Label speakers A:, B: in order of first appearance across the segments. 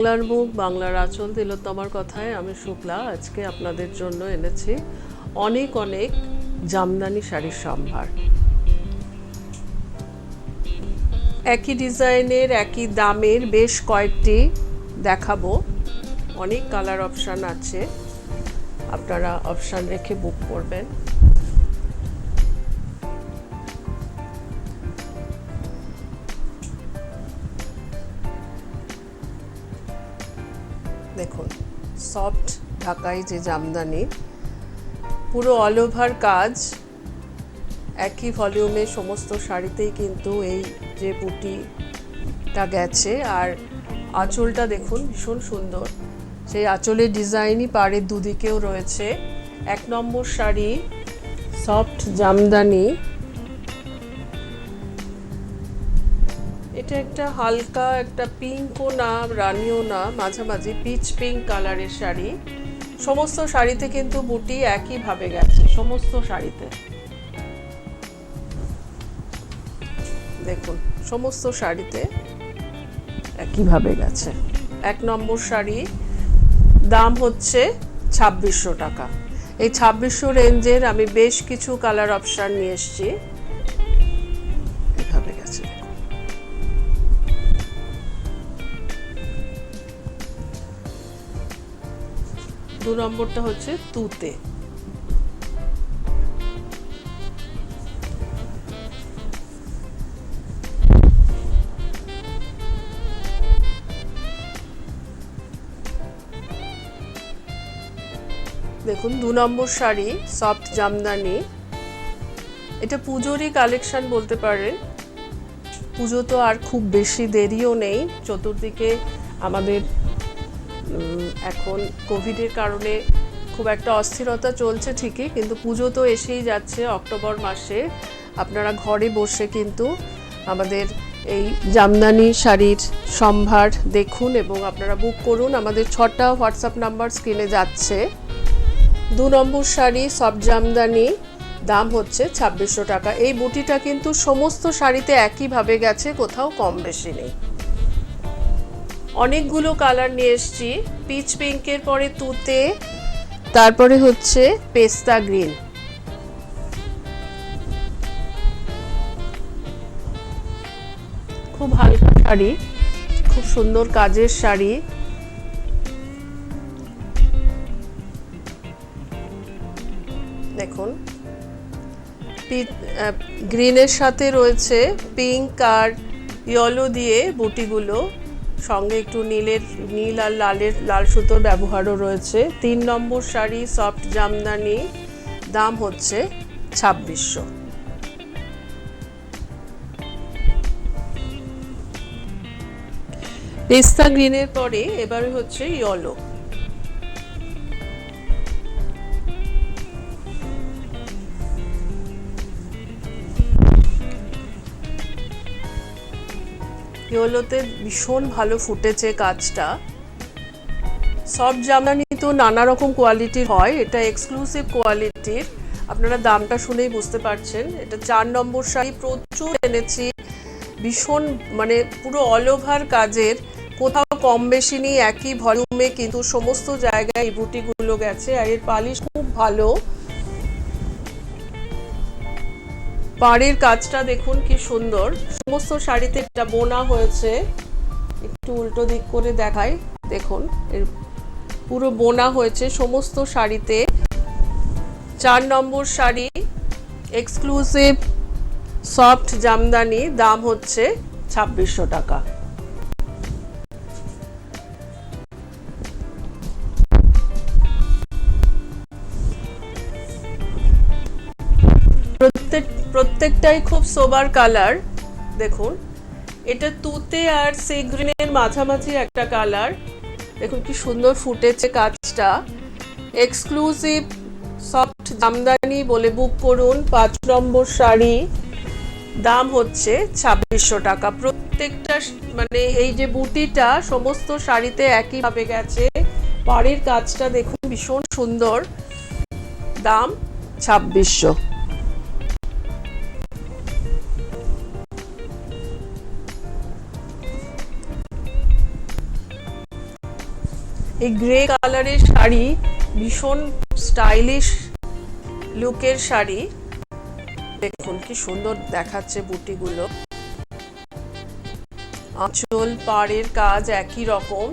A: বাংলার মুখ বাংলার আঁচল তিলোত্তমার কথায় আমি শুক্লা আজকে আপনাদের জন্য এনেছি অনেক অনেক জামদানি শাড়ির সম্ভার। একই ডিজাইনের একই দামের বেশ কয়েকটি দেখাবো। অনেক কালার অপশান আছে, আপনারা অপশান রেখে বুক করবেন। দেখুন, সফট ঢাকাই যে জামদানি, পুরো অল ওভার কাজ, একই ভলিউমে সমস্ত শাড়িতেই কিন্তু এই যে বুটিটা গেছে। আর আঁচলটা দেখুন ভীষণ সুন্দর, সেই আঁচলের ডিজাইনই পাড়ের দুদিকেও রয়েছে। এক নম্বর শাড়ি, সফট জামদানি। এটা একটা হালকা একটা পিঙ্কও না রানিও না, মাঝামাঝি পিচ পিঙ্ক কালারের শাড়ি। সমস্ত শাড়িতে কিন্তু বুটি একইভাবে গেছে, সমস্ত শাড়িতে দেখুন, সমস্ত শাড়িতে একইভাবে গেছে। এক নম্বর শাড়ি, দাম হচ্ছে 2600 টাকা। এই 2600 রেঞ্জের আমি বেশ কিছু কালার অপশান নিয়ে এসেছি। এভাবে গেছে। দু নম্বরটা হচ্ছে তুতে। দেখুন, দু নম্বর শাড়ি সফট জামদানি। এটা পুজোরই কালেকশন বলতে পারেন। পুজো তো আর খুব বেশি দেরিও নেই, চতুর্দিকে আমাদের এখন কোভিডের কারণে খুব একটা অস্থিরতা চলছে ঠিকই, কিন্তু পুজো তো এসেই যাচ্ছে অক্টোবর মাসে। আপনারা ঘরে বসে কিন্তু আমাদের এই জামদানি শাড়ির সম্ভার দেখুন এবং আপনারা বুক করুন। আমাদের 6টা হোয়াটসঅ্যাপ নাম্বার স্ক্রিনে যাচ্ছে। দু নম্বর শাড়ি সফট জামদানি, দাম হচ্ছে 2600 টাকা। এই বুটিটা কিন্তু সমস্ত শাড়িতে একইভাবে গেছে, কোথাও কম বেশি নেই। অনেকগুলো কালার নিয়ে এসছি। পিচ পিঙ্কের পরে তুতে, তারপরে হচ্ছে পেস্তা গ্রিন। খুব হালকা শাড়ি, খুব সুন্দর কাজের শাড়ি। দেখুন, গ্রিনের সাথে রয়েছে পিঙ্ক আর ইয়েলো দিয়ে বুটিগুলো, সঙ্গে একটু নীল আর লাল সুতোর ব্যবহারও রয়েছে। 3 নম্বর শাড়ি সফট জামদানি, দাম হচ্ছে 2600। পেস্তা গ্রিনের পরে এবারে হচ্ছে ইয়েলো। ইয়েলোতে ভীষণ ভালো ফুটেছে কাজটা। সফট জামদানি তো নানা রকম কোয়ালিটির হয়, এটা এক্সক্লুসিভ কোয়ালিটির, আপনারা দামটা শুনেই বুঝতে পারছেন। এটা 4 নম্বর শাড়ি, প্রচুর এনেছি, ভীষণ মানে পুরো অল ওভার কাজের, কোথাও কম বেশি নেই, একই ভলিউমে কিন্তু সমস্ত জায়গায় এই বুটিগুলো গেছে। আর এর পালিশ খুব ভালো। পাড়ের কাজটা দেখুন কি সুন্দর, সমস্ত শাড়িতে এটা বোনা হয়েছে। একটু উল্টো দিক করে দেখাই, দেখুন এর পুরো বোনা হয়েছে সমস্ত শাড়িতে। 4 নম্বর শাড়ি এক্সক্লুসিভ সফট জামদানি, দাম হচ্ছে 2600 টাকা। প্রত্যেকটাই খুব সোবার কালার। দেখুন, এটা তুতে আর সি গ্রিনের মাঝামাঝি একটা কালার। দেখুন কি সুন্দর ফুটেছে কাজটা। এক্সক্লুসিভ সফট জামদানি বলে বুক করুন। 5 নম্বর শাড়ি, দাম হচ্ছে 2600 টাকা। প্রত্যেকটা মানে এই যে বুটিটা সমস্ত শাড়িতে একইভাবে গেছে। পাড়ের কাজটা দেখুন ভীষণ সুন্দর, দাম 2600। এই গ্রে কালারের শাড়ি, ভীষণ স্টাইলিশ লুকের শাড়ি। দেখুন কি সুন্দর দেখাচ্ছে বুটিগুলো। আঁচল পাড়ের কাজ একই রকম,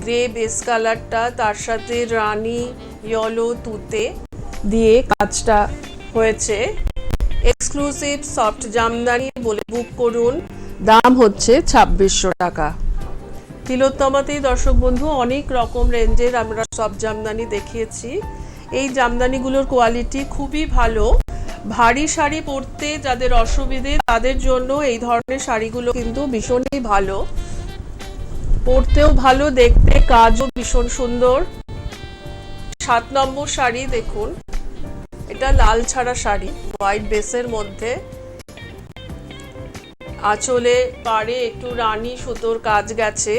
A: গ্রে বেস কালারটা, তার সাথে রানী ইয়েলো তুতে দিয়ে কাজটা হয়েছে। এক্সক্লুসিভ সফট জামদানি বলে বুক করুন, দাম হচ্ছে 2600 টাকা। তিলোত্তমাতেই দর্শক বন্ধু অনেক রকম রেঞ্জের আমরা সফট জামদানি দেখিয়েছি। এই জামদানিগুলোর কোয়ালিটি খুবই ভালো। ভারী শাড়ি পরতে যাদের অসুবিধে তাদের জন্য এই ধরনের শাড়িগুলো কিন্তু ভীষণই ভালো, পরতেও ভালো, দেখতে কাজও ভীষণ সুন্দর। 7 নম্বর শাড়ি দেখুন, এটা লাল ছাড়া শাড়ি, হোয়াইট বেসের মধ্যে, আঁচলে পাড়ে একটু রানী সুতোর কাজ গেছে,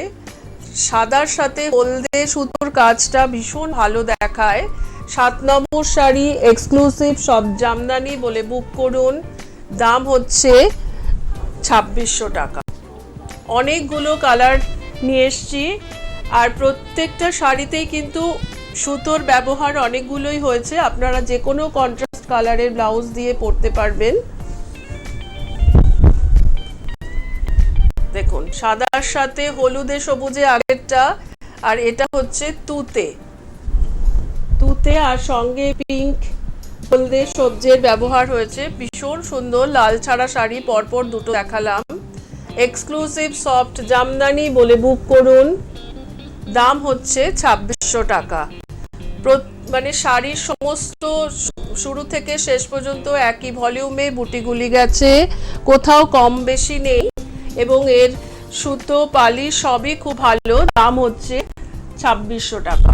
A: সাদার সাথে হলদে সুতোর কাজটা ভীষণ ভালো দেখায়। 7 নম্বর শাড়ি এক্সক্লুসিভ সব জামদানি বলে বুক করুন, দাম হচ্ছে 2600 টাকা। অনেকগুলো কালার নিয়ে এসছি, আর প্রত্যেকটা শাড়িতেই কিন্তু সুতোর ব্যবহার অনেকগুলোই হয়েছে। আপনারা যে কোনো কন্ট্রাস্ট কালারের ব্লাউজ দিয়ে পরতে পারবেন। দেখুন সাদার সাথে হলুদে সবুজে আগেরটা, আর এটা হচ্ছে তুতে তুতে আর সঙ্গে পিঙ্ক হলদে সবজের ব্যবহার হয়েছে। ভীষণ সুন্দর লাল ছাড়া শাড়ি পরপর দুটো দেখালাম। এক্সক্লুসিভ সফট জামদানি বলে বুক করুন, দাম হচ্ছে 2600 টাকা। মানে শাড়ির সমস্ত শুরু থেকে শেষ পর্যন্ত একই ভলিউমে বুটিগুলি গেছে, কোথাও কম বেশি নেই, এবং এর সুতো পালিশ সবই খুব ভালো। দাম হচ্ছে 2600 টাকা।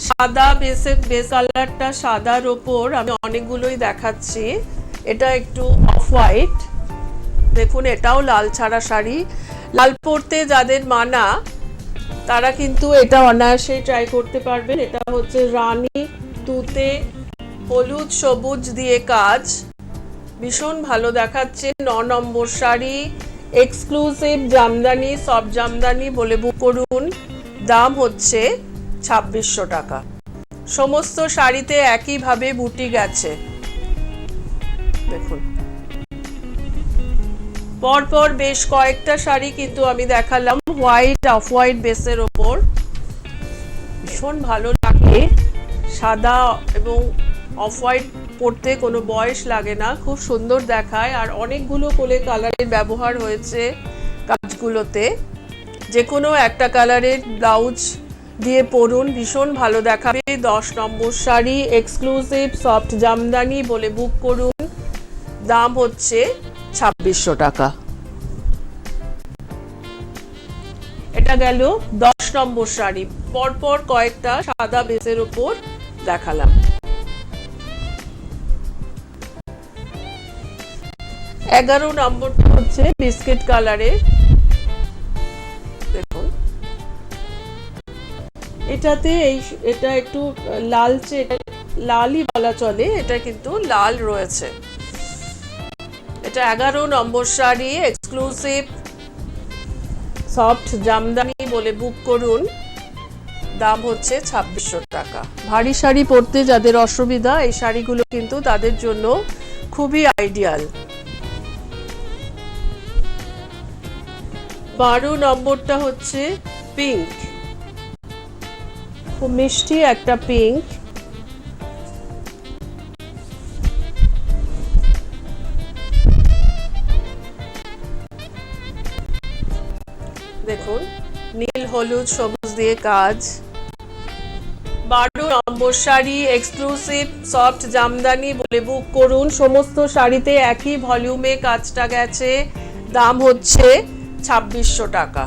A: সাদা বেস কালারটা, সাদার ওপর আমি অনেকগুলোই দেখাচ্ছি। এটা একটু অফ হোয়াইট, দেখুন এটাও লাল ছাড়া শাড়ি। লাল পরতে যাদের মানা তারা কিন্তু এটা অনায়াসে ট্রাই করতে পারবেন। এটা হচ্ছে রানী তুতে হলুদ সবুজ দিয়ে কাজ, ভীষণ ভালো দেখাচ্ছে। 9 নম্বর শাড়ি এক্সক্লুসিভ জামদানি সফট জামদানি বলে বুক করুন, দাম হচ্ছে 2600 টাকা। সমস্ত শাড়িতে একইভাবে বুটি গেছে। দেখুন পরপর বেশ কয়েকটা শাড়ি কিন্তু আমি দেখালাম হোয়াইট অফ হোয়াইট বেসের ওপর, ভীষণ ভালো লাগে। সাদা এবং অফ হোয়াইট পরতে কোনো বয়স লাগে না, খুব সুন্দর দেখায়। আর অনেকগুলো কোলে কালারের ব্যবহার হয়েছে কাজগুলোতে। যে কোনো একটা কালারের ব্লাউজ দিয়ে পরুন, ভীষণ ভালো দেখাবে। 10 নম্বর শাড়ি এক্সক্লুসিভ সফট জামদানি বলে বুক করুন, দাম হচ্ছে 2600 টাকা। এটা গেল 10 নম্বর শাড়ি। পরপর কয়েকটা সাদা বেসের উপর দেখালাম। 11 নম্বরটা হচ্ছে বিস্কিট কালারের। দেখুন এটাতে এটা একটু লালচে, লালই বলা চলে, এটা কিন্তু লাল রয়েছে। এটা 11 নম্বর শাড়ি এক্সক্লুসিভ সফট জামদানি বলে বুক করুন, দাম হচ্ছে 2600 টাকা। ভারী শাড়ি পরতে যাদের অসুবিধা, এই শাড়িগুলো কিন্তু তাদের জন্য খুবই আইডিয়াল। 12 নম্বরটা হচ্ছে পিঙ্ক, খুব মিষ্টি একটা পিঙ্ক। দেখুন নীল হলুদ সবুজ দিয়ে কাজ। 12 নম্বর শাড়ি এক্সক্লুসিভ সফট জামদানি বলে বুক করুন, সমস্ত শাড়িতে একই ভলিউমে কাজটা গেছে, দাম হচ্ছে 2600 টাকা।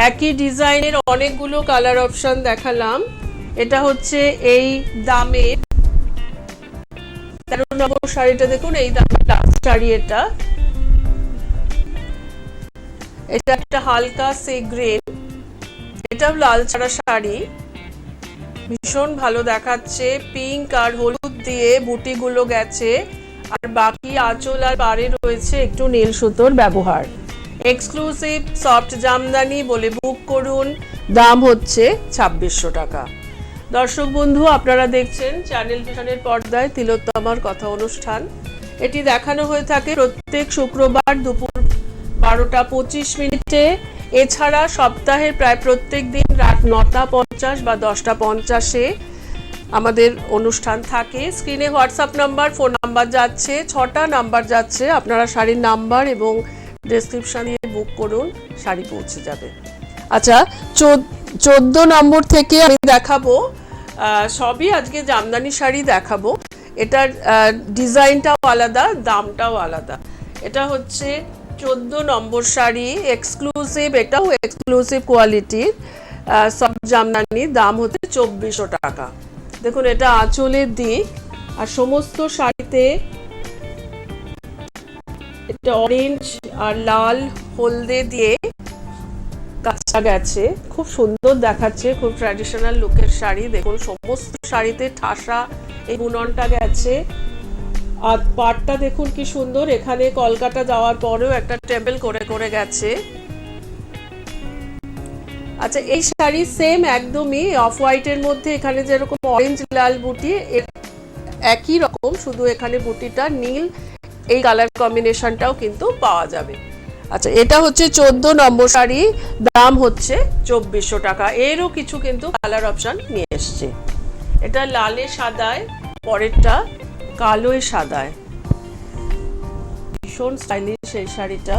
A: একই ডিজাইনের অনেকগুলো কালার অপশন দেখালাম। এটা হচ্ছে এই দামে 13 নম্বর শাড়িটা দেখুন, এই দামে লাস্ট শাড়ি এটা। এটা একটা হালকা সি গ্রিন, এটাও লাল ছাড়া শাড়ি, ভীষণ ভালো দেখাচ্ছে। পিঙ্ক আর হলুদ দিয়ে বুটিগুলো গেছে, আর বাকি আঁচল আর পাড়ে রয়েছে একটু নীল সুতোর ব্যবহার। এক্সক্লুসিভ সফট জামদানি বলে বুক করুন, দাম হচ্ছে 2600 টাকা। দর্শক বন্ধু, আপনারা দেখছেন চ্যানেল ভিশনের পর্দায় তিলোত্তমার কথা অনুষ্ঠান। এটি দেখানো হয়ে থাকে প্রত্যেক শুক্রবার দুপুর 12:25 এছাড়া সপ্তাহের প্রায় প্রত্যেক দিন রাত 9:50 বা 10:50 আমাদের অনুষ্ঠান থাকে। স্ক্রিনে হোয়াটসঅ্যাপ নাম্বার, ফোন নাম্বার যাচ্ছে, 6টা নাম্বার যাচ্ছে। আপনারা শাড়ির নাম্বার এবং ডেসক্রিপশন দিয়ে বুক করুন, শাড়ি পৌঁছে যাবে। আচ্ছা, 14 নম্বর থেকে আমি দেখাবো, সবই আজকে জামদানি শাড়ি দেখাবো। এটার ডিজাইনটাও আলাদা, দামটাও আলাদা। এটা হচ্ছে 14 নম্বর শাড়ি, এক্সক্লুসিভ, এটাও এক্সক্লুসিভ কোয়ালিটির সব জামদানি, দাম হচ্ছে 2400 টাকা। দেখুন, এটা আঁচলের দিক, আর সমস্ত শাড়িতে এটা অরেঞ্জ আর লাল হলদে দিয়ে কাঁচা গেছে, খুব সুন্দর দেখাচ্ছে, খুব ট্র্যাডিশনাল লুকের শাড়ি। দেখুন, সমস্ত শাড়িতে ঠাসা এই বুননটা গেছে। আর পাটটা দেখুন কি সুন্দর, এখানে কলকাতা যাওয়ার পরেও একটা টেম্পল করে করে গেছে। আচ্ছা, এই শাড়ি সেম একদমই অফ হোয়াইটের মধ্যে এখানে যেরকম অরেঞ্জ লাল বুটি, একই রকম, শুধু এখানে বুটিটা নীল, এই কালার কম্বিনেশনটাও কিন্তু পাওয়া যাবে। আচ্ছা, এটা হচ্ছে 14 নম্বর শাড়ি, দাম হচ্ছে 2400 টাকা। এরও কিছু কিন্তু কালার অপশন নিয়ে এসছে। এটা লালে সাদায়, পরেরটা কালোয় সাদায়, ভীষণ স্টাইলিশ এই শাড়িটা।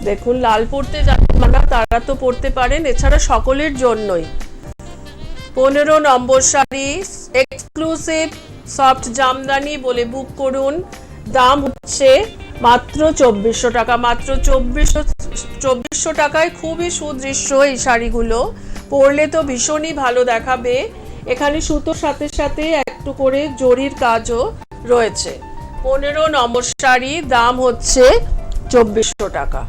A: দেখুন, লাল পরতে যাবেন না তারা তো পরতে পারেন, এছাড়া সকলের জন্যই। 15 নম্বর শাড়ি, এক্সক্লুসিভ সফট জামদানি বলে বুক করুন, দাম হচ্ছে মাত্র 2400 টাকা। মাত্র 2400 টাকায় খুবই সুদৃশ্য এই শাড়িগুলো, পরলে তো ভীষণই ভালো দেখাবে। এখানে সুতোর সাথে সাথে একটু করে জরির কাজও রয়েছে। 15 নম্বর শাড়ি, দাম হচ্ছে 2400 টাকা।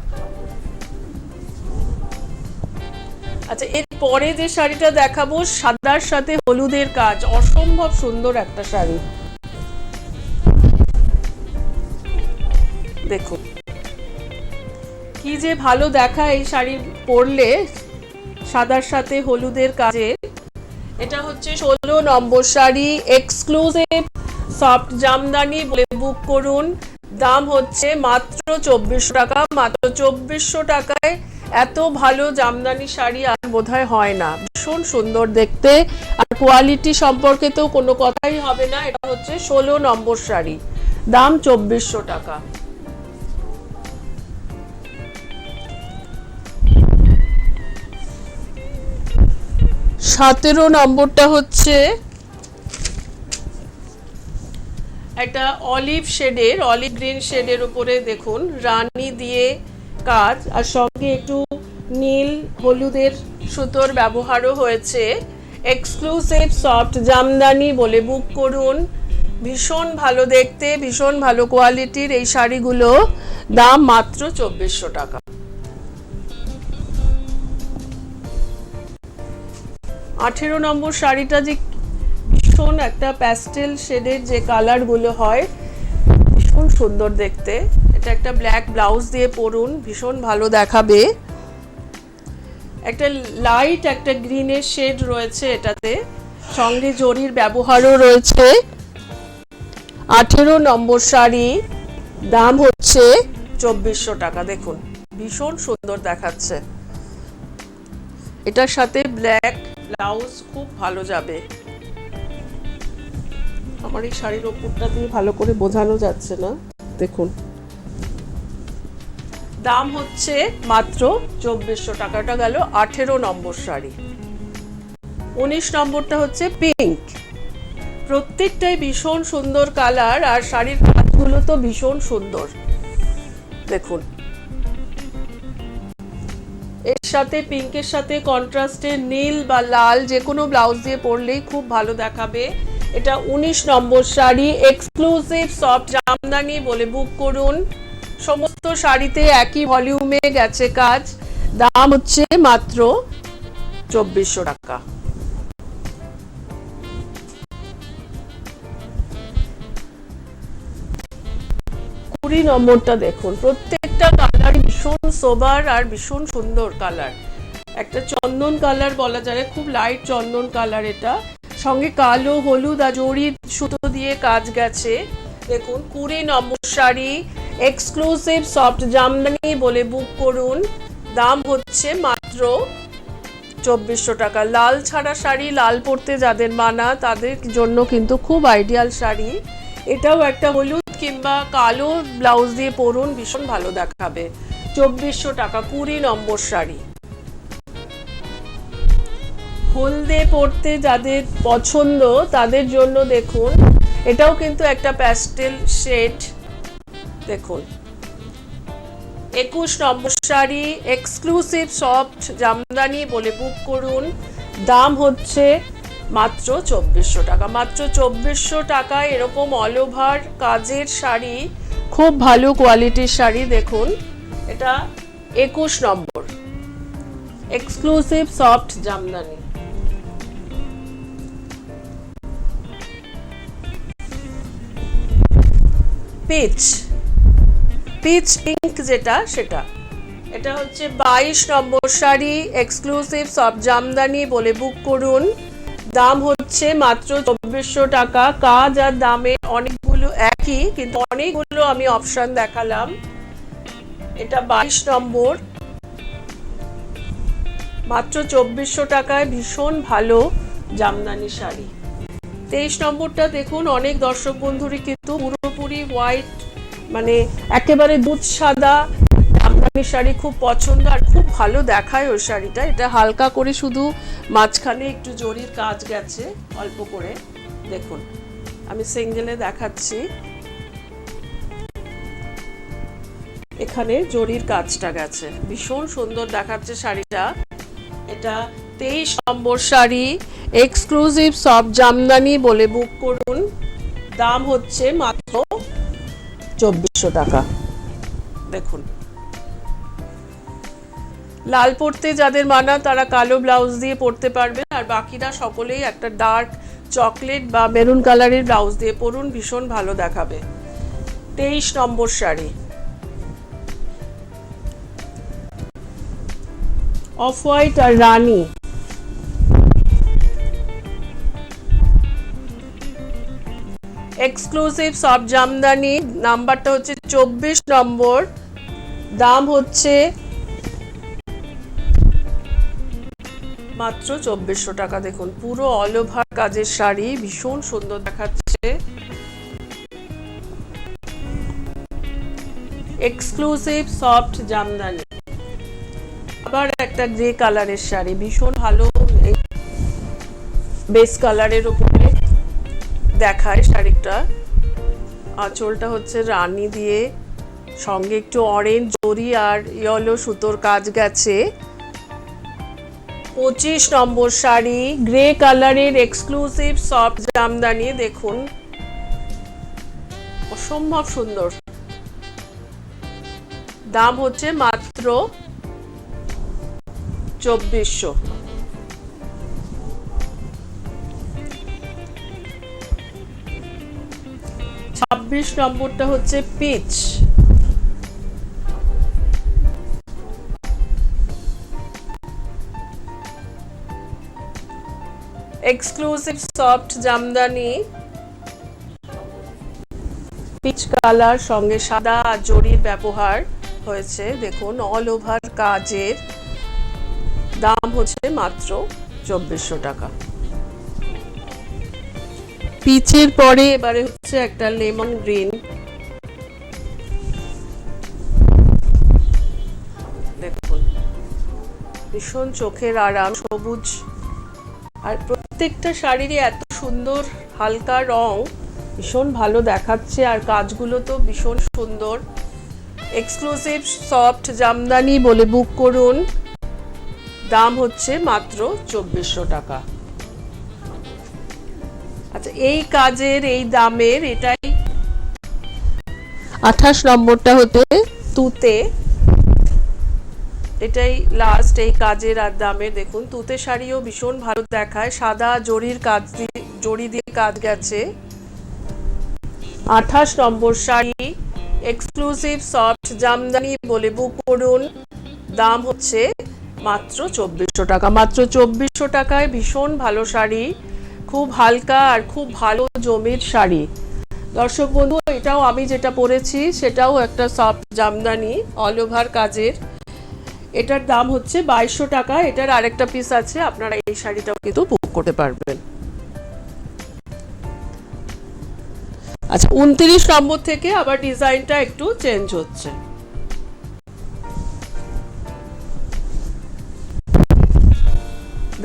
A: আচ্ছা, এর পরে যে শাড়িটা দেখাবো, সাদার সাথে হলুদের কাজ, অসম্ভব সুন্দর একটা শাড়ি। দেখুন কি যে ভালো দেখা এই শাড়ি পরলে, সাদার সাথে হলুদের কাজে। এটা হচ্ছে 16 নম্বর শাড়ি, এক্সক্লুসিভ সফট জামদানি বলে বুক করুন, দাম হচ্ছে মাত্র 2400 টাকা। মাত্র 2400 টাকায় এত ভালো জামদানি শাড়ি আর বোধহয় হয় না। ভীষণ সুন্দর দেখতে, আর কোয়ালিটি সম্পর্কে তো কোনো কথাই হবে না। এটা হচ্ছে 16 নম্বর শাড়ি, দাম 2400 টাকা। 17 নম্বরটা হচ্ছে একটা অলিভ শেডের, অলিভ গ্রিন শেডের উপরে দেখুন রানী দিয়ে কাজ, আর সঙ্গে একটু নীল হলুদের সুতোর ব্যবহারও হয়েছে। এক্সক্লুসিভ সফট জামদানি বলে বুক করুন, ভীষণ ভালো দেখতে, ভীষণ ভালো কোয়ালিটির এই শাড়িগুলো, দাম মাত্র 2400 টাকা। 18 নম্বর শাড়িটা যে ভীষণ একটা প্যাস্টেল শেডের যে কালারগুলো হয়, ভীষণ সুন্দর দেখতে। এটা একটা ব্ল্যাক ব্লাউজ দিয়ে পরুন, ভীষণ ভালো দেখাবে। একটা লাইট একটা গ্রিনের শেড রয়েছে এটাতে, সঙ্গে জরির ব্যবহারও রয়েছে। 18 নম্বর শাড়ি, দাম হচ্ছে 2400 টাকা। দেখুন, ভীষণ সুন্দর দেখাচ্ছে। এটার সাথে ব্ল্যাক ব্লাউজ খুব ভালো যাবে। আমার এই শাড়ির ওপরটা দিয়ে ভালো করে বোঝানো যাচ্ছে না, দেখুন। দাম হচ্ছে মাত্র 2400 টাকাটা গেল 18 নম্বর শাড়ি। 19 নম্বরটা হচ্ছে পিঙ্ক, প্রত্যেকটাই ভীষণ সুন্দর কালার, আর শাড়ির কাজগুলো তো ভীষণ সুন্দর। দেখুন, এর সাথে পিঙ্কের সাথে কন্ট্রাস্টে নীল বা লাল যে কোনো ব্লাউজ দিয়ে পরলেই খুব ভালো দেখাবে। এটা 19 নম্বর শাড়ি, এক্সক্লুসিভ সফট জামদানি বলে বুক করুন। সমস্ত শাড়িতে একই ভলিউমে গেছে কাজ, দাম হচ্ছে মাত্র 2400 টাকা। 20 নম্বরটা দেখুন, প্রত্যেকটা কালার ভীষণ সোবার আর ভীষণ সুন্দর কালার। একটা চন্দন কালার বলা যায়, খুব লাইট চন্দন কালার, এটা সঙ্গে কালো হলুদ আর জড়ির সুতো দিয়ে কাজ গেছে। দেখুন 20 নম্বর শাড়ি, এক্সক্লুসিভ সফট জামদানি বলে বুক করুন। দাম হচ্ছে মাত্র 2400 টাকা। লাল ছাড়া শাড়ি, লাল পরতে যাদের মানা তাদের জন্য কিন্তু খুব আইডিয়াল শাড়ি। এটাও একটা হলুদ কিংবা কালো ব্লাউজ দিয়ে পরুন, ভীষণ ভালো দেখাবে। 2400 টাকা 20 নম্বর শাড়ি। হলদে পরতে যাদের পছন্দ তাদের জন্য দেখুন, এটাও কিন্তু একটা প্যাস্টেল শেড। দেখুন 21 নম্বর শাড়ি, এক্সক্লুসিভ সফট জামদানি বলে বুক করুন। দাম হচ্ছে মাত্র 2400 টাকা। মাত্র 2400 টাকায় এরকম অল ওভার কাজের শাড়ি, খুব ভালো কোয়ালিটির শাড়ি। দেখুন এটা 21 নম্বর, exclusive soft jamdani. Peach pink যেটা, সেটা এটা হচ্ছে 22 নম্বর শাড়ি, এক্সক্লুসিভ সফট জামদানি বলে বুক করুন। দাম হচ্ছে মাত্র 2400 টাকা। কাজ আর দামে অনেকগুলো একই, কিন্তু অনেকগুলো আমি অপশন দেখালাম। এটা 22 নম্বর, মাত্র 2400 টাকায় ভীষণ ভালো জামদানি শাড়ি। 23 নম্বরটা দেখুন, অনেক দর্শক বন্ধুরই কিন্তু পুরোপুরি হোয়াইট, মানে একেবারে দুধ সাদা জামদানি শাড়ি খুব পছন্দ আর খুব ভালো দেখায় ওই শাড়িটা। এটা হালকা করে শুধু মাঝখানে একটু জরির কাজ গেছে অল্প করে। দেখুন আমি সিঙ্গেলে দেখাচ্ছি, এখানে জরির কাজটা গেছে, ভীষণ সুন্দর দেখাচ্ছে শাড়িটা। এটা 23 নম্বর শাড়ি, এক্সক্লুসিভ সফট জামদানি বলে বুক করুন। দাম হচ্ছে মাত্র 2400 টাকা। দেখুন লাল পরতে যাদের মানা তারা কালো ব্লাউজ দিয়ে পরতে পারবেন, আর বাকিরা সকলেই একটা ডার্ক চকলেট বা মেরুন কালারের ব্লাউজ দিয়ে পরুন, ভীষণ ভালো দেখাবে। 23 নম্বর শাড়ি, অফ হোয়াইট আর রানী। এক্সক্লুসিভ সফট জামদানি, নাম্বারটা হচ্ছে 24 নম্বর। দাম হচ্ছে মাত্র 2400 টাকা। দেখুন পুরো অল ওভার কাজের শাড়ি, ভীষণ সুন্দর দেখাচ্ছে। Exclusive soft Jamdani. আবার একটা গ্রে কালারের শাড়ি, ভীষণ ভালো বেস কালারের উপরে দেখায় শাড়িটা। আঁচলটা হচ্ছে রানী দিয়ে, সঙ্গে একটু অরেঞ্জ জরি আর ইয়েলো সুতোর কাজ গেছে। 25 নম্বর শাড়ি, গ্রে কালারের এক্সক্লুসিভ সফট জামদানি। দেখুন অসম্ভব সুন্দর। দাম হচ্ছে মাত্র 2400। 26 নম্বরটা হচ্ছে peach, exclusive soft jamdani, peach colour, সঙ্গে সাদা আর জরির ব্যবহার হয়েছে। দেখুন অল ওভার কাজের। দাম হচ্ছে মাত্র 2400 টাকা। পিচের পরে এবারে হচ্ছে একটা লেমন গ্রিন। দেখুন ভীষণ চোখের আরাম, সবুজ, আর প্রত্যেকটা শাড়িরই এত সুন্দর হালকা রং, ভীষণ ভালো দেখাচ্ছে, আর কাজগুলো তো ভীষণ সুন্দর। এক্সক্লুসিভ সফট জামদানি বলে বুক করুন। দাম হচ্ছে মাত্র 2400 টাকা। আচ্ছা এই কাজের এই দামের এটাই 28 নম্বরটা হতে তুতে, এটাই লাস্ট এই কাজের আর দামের। দেখুন তুতে শাড়িও ভীষণ ভালো দেখায়, সাদা জরির কাজ জড়ি দিয়ে কাজ গেছে। 28 নম্বর শাড়ি, এক্সক্লুসিভ সফট জামদানি বলে বুক করুন। দাম হচ্ছে মাত্র 2400 টাকা। মাত্র 2400 টাকায় ভীষণ ভালো শাড়ি, খুব হালকা আর খুব ভালো জমির শাড়ি। দর্শক বন্ধু, এটাও আমি যেটা পরেছি সেটাও একটা সফট জামদানি অল ওভার কাজের। এটার দাম হচ্ছে 2200 টাকা। এটার আরেকটা পিস আছে, আপনারা এই শাড়িটাও কিন্তু বুক করতে পারবেন। আচ্ছা, 29 নম্বর থেকে আবার ডিজাইনটা একটু চেঞ্জ হচ্ছে।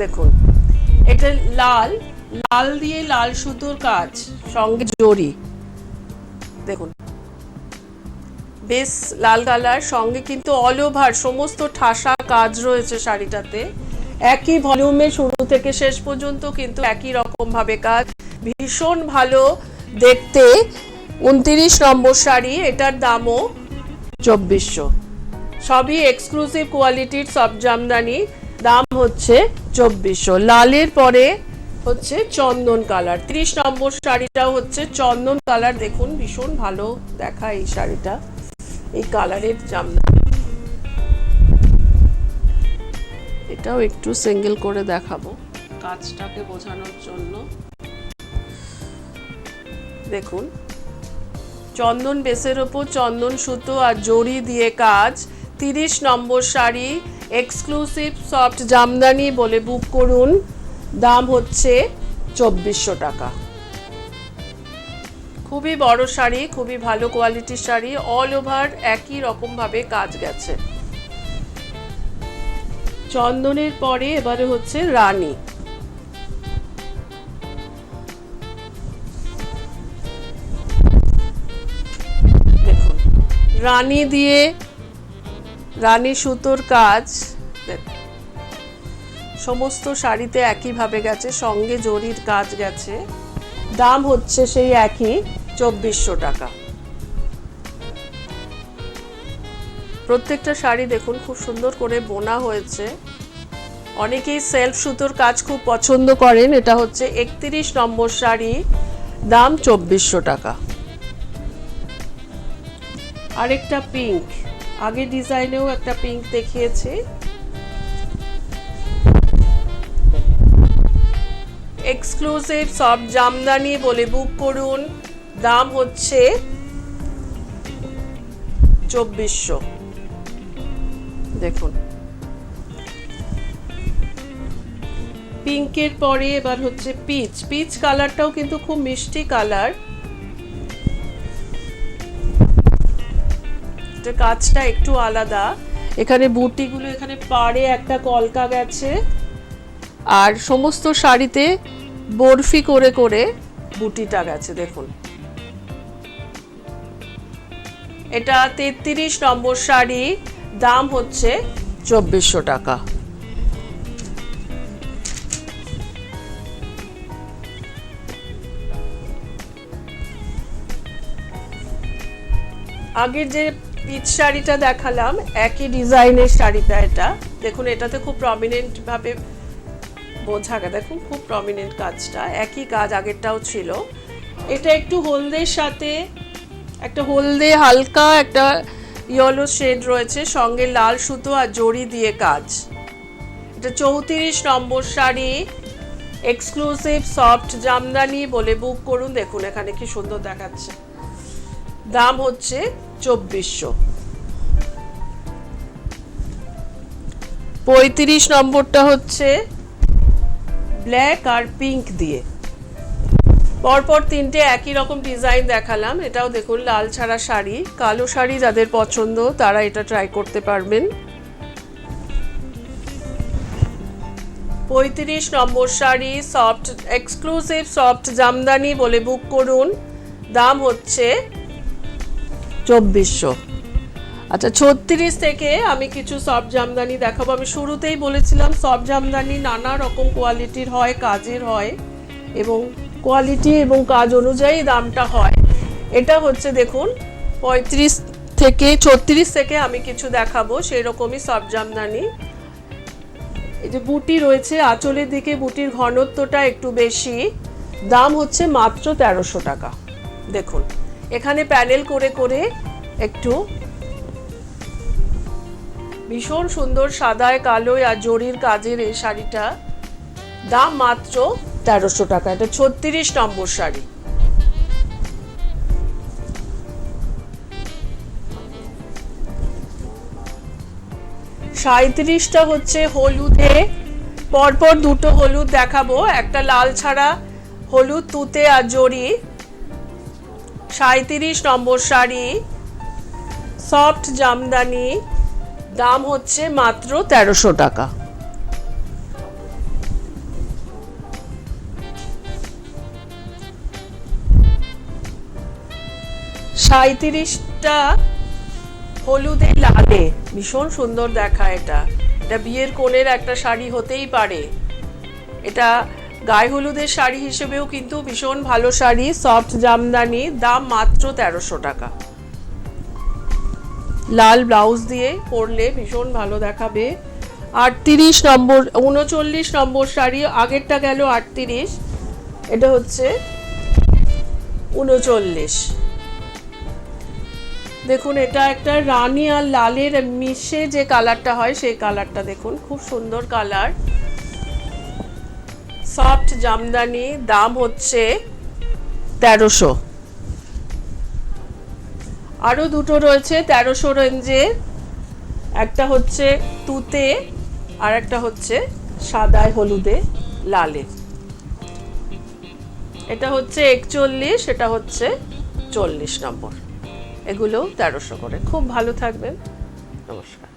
A: দেখুন, এটা লাল, লাল দিয়ে লাল সুতোর কাজ, সঙ্গে জরি। দেখুন, বেশ লাল কালার, সঙ্গে কিন্তু অল ওভার সমস্ত ঠাসা কাজ রয়েছে শাড়িটাতে। একই ভলিউমে শুরু থেকে শেষ পর্যন্ত কিন্তু একই রকম ভাবে কাজ, ভীষণ ভালো দেখতে। 29 নম্বর শাড়ি, এটার দামও 2400। সবই এক্সক্লুসিভ কোয়ালিটির সব জামদানি। দাম হচ্ছে 2400। লালের পরে হচ্ছে চন্দন কালার। 30 নম্বর শাড়িটাও হচ্ছে চন্দন কালার। দেখুন, ভীষণ ভালো দেখা এই শাড়িটা, এই কালারের জামদানি। এটাও একটু সিঙ্গেল করে দেখাবো কাজটাকে বোঝানোর জন্য। দেখুন, চন্দন বেসের ওপর চন্দন সুতো আর জড়ি দিয়ে কাজ। 30 নম্বর শাড়ি, এক্সক্লুসিভ সফট জামদানি বলে বুক করুন। দাম হচ্ছে 2400 টাকা। খুবই বড় শাড়ি, খুবই ভালো কোয়ালিটির শাড়ি, অল ওভার একই রকম ভাবে কাজ গেছে। চন্দনের পরে এবারে হচ্ছে রানী। দেখুন, রানী দিয়ে রানী সুতোর কাজ সমস্ত শাড়িতে একই ভাবে গেছে, সঙ্গে জরির কাজ গেছে। দাম হচ্ছে সেই একই 2400 টাকা। প্রত্যেকটা শাড়ি দেখুন খুব সুন্দর করে বোনা হয়েছে। অনেকেই সেলফ সুতোর কাজ খুব পছন্দ করেন। এটা হচ্ছে 31 নম্বর শাড়ি, দাম 2400 টাকা। আরেকটা পিঙ্ক, আগে ডিজাইনেও একটা পিঙ্ক দেখিয়েছি। এক্সক্লুসিভ সব জামদানি বলে বুক করুন। দাম হচ্ছে 2400। দেখুন, পিঙ্কের পরে এবার হচ্ছে পিচ। পিচ কালারটাও কিন্তু খুব মিষ্টি কালার। কাজটা একটু আলাদা। এখানে বুটিগুলো, এখানে পাড়ে একটা কলকা গেছে, আর সমস্ত শাড়িতে বরফি করে করে বুটিটা গেছে। দেখুন, এটা 33 নম্বর শাড়ি, দাম হচ্ছে 2400 টাকা। আগের যে পিচ শাড়িটা দেখালাম, একই ডিজাইনের শাড়িটা এটা। দেখুন, এটাতে খুব প্রমিনেন্ট ভাবে বোঝা গেছে। দেখুন, খুব প্রমিনেন্ট কাজটা, একই কাজ আগেরটাও ছিল। এটা একটু হলদের সাথে একটা হলদে হালকা একটা ইয়েলো শেড রয়েছে, সঙ্গে লাল সুতো আর জড়ি দিয়ে কাজ। এটা 34 নম্বর শাড়ি, এক্সক্লুসিভ সফট জামদানি বলে বুক করুন। দেখুন, এখানে কি সুন্দর দেখাচ্ছে। দাম হচ্ছে 2400। 35 নম্বরটা হচ্ছে ব্ল্যাক আর পিঙ্ক দিয়ে। পরপর তিনটে একই রকম ডিজাইন দেখালাম। এটাও দেখুন, লাল ছাড়া শাড়ি। কালো শাড়ি যাদের পছন্দ তারা এটা ট্রাই করতে পারবেন। 35 নম্বর sari, soft exclusive soft jamdani বলে বুক করুন। দাম হচ্ছে 2400। আচ্ছা, 36 থেকে আমি কিছু সফট জামদানি দেখাবো। আমি শুরুতেই বলেছিলাম সফট জামদানি নানা রকম কোয়ালিটির হয়, কাজের হয়, এবং কোয়ালিটি এবং কাজ অনুযায়ী দামটা হয়। এটা হচ্ছে দেখুন 35 থেকে 36 থেকে আমি কিছু দেখাবো সেই রকমই সফট জামদানি। এই যে বুটি রয়েছে, আঁচলের দিকে বুটির ঘনত্বটা একটু বেশি। দাম হচ্ছে মাত্র 1300 টাকা। দেখুন, এখানে প্যানেল করে করে একটু ভীষণ সুন্দর সাদায় কালোয় আর জরির কাজের এই শাড়িটা, দাম মাত্র 1300 টাকা। এটা 36 নম্বর শাড়ি। সাঁইত্রিশটা হচ্ছে হলুদে, পরপর দুটো হলুদ দেখাবো, একটা লাল ছাড়া হলুদ তুতে আর জরি। 37 নম্বর শাড়ি, সফট জামদানি, দাম হচ্ছে মাত্র 1300 টাকা। সাঁইত্রিশটা হলুদে লালে, ভীষণ সুন্দর দেখায় এটা। এটা বিয়ের কোণের একটা শাড়ি হতেই পারে। এটা গায়ে হলুদের শাড়ি হিসেবেও কিন্তু ভীষণ ভালো শাড়ি, সফট জামদানি, দাম মাত্র 1300 টাকা। লাল ব্লাউজ দিয়ে পরলে ভীষণ ভালো দেখাবে। 39 নম্বর শাড়ি, আগেরটা গেল 38, এটা হচ্ছে 39। দেখুন, এটা একটা রানী আর লালের মিশে যে কালারটা হয় সেই কালারটা দেখুন, খুব সুন্দর কালার। সফট জামদানি, দাম হচ্ছে 1300। আরো দুটো রয়েছে 1300 রেঞ্জে, একটা হচ্ছে তুতে আর একটা হচ্ছে সাদায় হলুদে লালে। এটা হচ্ছে 41, এটা হচ্ছে 40 নম্বর। এগুলো 1300 করে। খুব ভালো থাকবেন, নমস্কার।